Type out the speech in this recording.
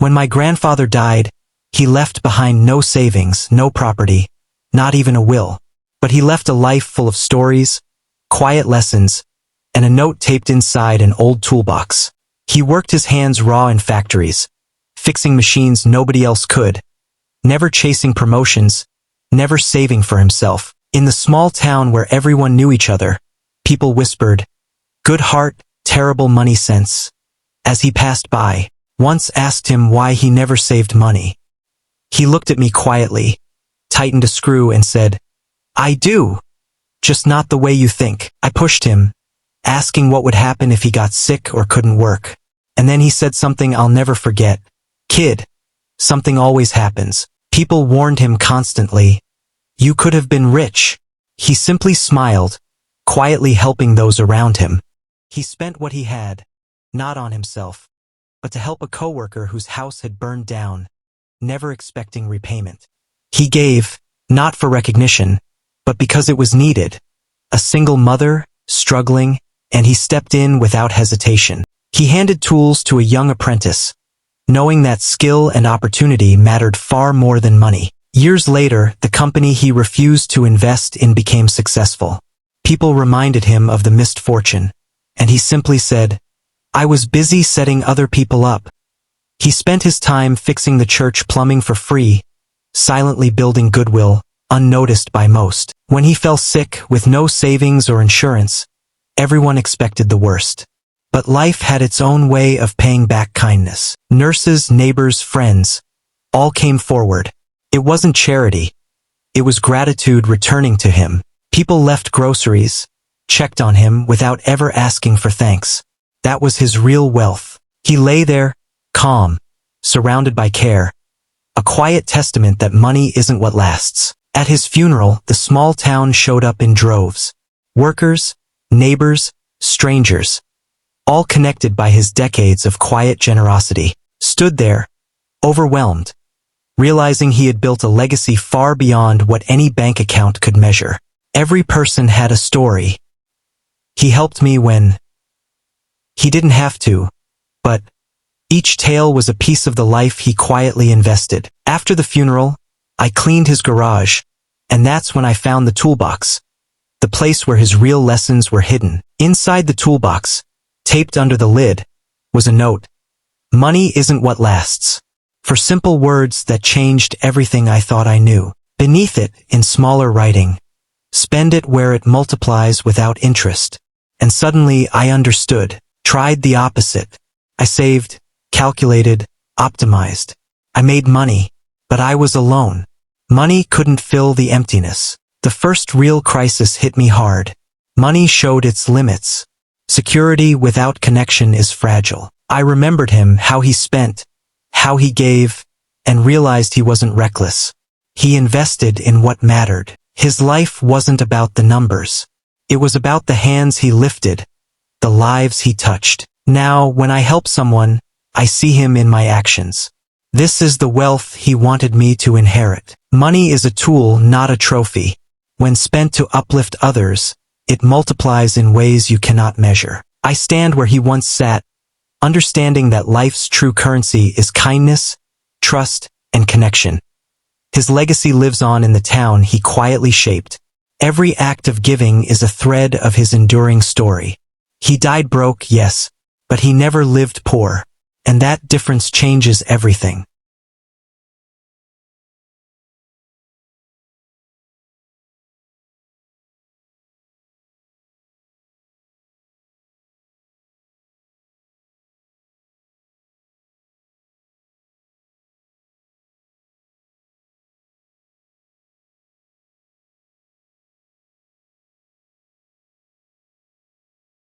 When my grandfather died, he left behind no savings, no property, not even a will. But he left a life full of stories, quiet lessons, and a note taped inside an old toolbox. He worked his hands raw in factories, fixing machines nobody else could, never chasing promotions, never saving for himself. In the small town where everyone knew each other, people whispered, "Good heart, terrible money sense." As he passed by, once asked him why he never saved money. He looked at me quietly, tightened a screw and said, "I do, just not the way you think." I pushed him, asking what would happen if he got sick or couldn't work. And then he said something I'll never forget. "Kid, something always happens." People warned him constantly, "You could have been rich." He simply smiled, quietly helping those around him. He spent what he had, not on himself, but to help a coworker whose house had burned down, never expecting repayment. He gave, not for recognition, but because it was needed. A single mother, struggling, and he stepped in without hesitation. He handed tools to a young apprentice, knowing that skill and opportunity mattered far more than money. Years later, the company he refused to invest in became successful. People reminded him of the missed fortune, and he simply said, "I was busy setting other people up." He spent his time fixing the church plumbing for free, silently building goodwill, unnoticed by most. When he fell sick with no savings or insurance, everyone expected the worst. But life had its own way of paying back kindness. Nurses, neighbors, friends, all came forward. It wasn't charity. It was gratitude returning to him. People left groceries, checked on him without ever asking for thanks. That was his real wealth. He lay there, calm, surrounded by care, a quiet testament that money isn't what lasts. At his funeral, the small town showed up in droves. Workers, neighbors, strangers, all connected by his decades of quiet generosity, stood there, overwhelmed, realizing he had built a legacy far beyond what any bank account could measure. Every person had a story. He helped me when he didn't have to, but each tale was a piece of the life he quietly invested. After the funeral, I cleaned his garage, and that's when I found the toolbox, the place where his real lessons were hidden. Inside the toolbox, taped under the lid, was a note. "Money isn't what lasts." For simple words that changed everything I thought I knew. Beneath it, in smaller writing, "Spend it where it multiplies without interest." And suddenly I understood, tried the opposite. I saved, calculated, optimized. I made money, but I was alone. Money couldn't fill the emptiness. The first real crisis hit me hard. Money showed its limits. Security without connection is fragile. I remembered him, how he spent, how he gave, and realized he wasn't reckless. He invested in what mattered. His life wasn't about the numbers. It was about the hands he lifted, the lives he touched. Now, when I help someone, I see him in my actions. This is the wealth he wanted me to inherit. Money is a tool, not a trophy. When spent to uplift others, it multiplies in ways you cannot measure. I stand where he once sat, understanding that life's true currency is kindness, trust, and connection. His legacy lives on in the town he quietly shaped. Every act of giving is a thread of his enduring story. He died broke, yes, but he never lived poor, and that difference changes everything.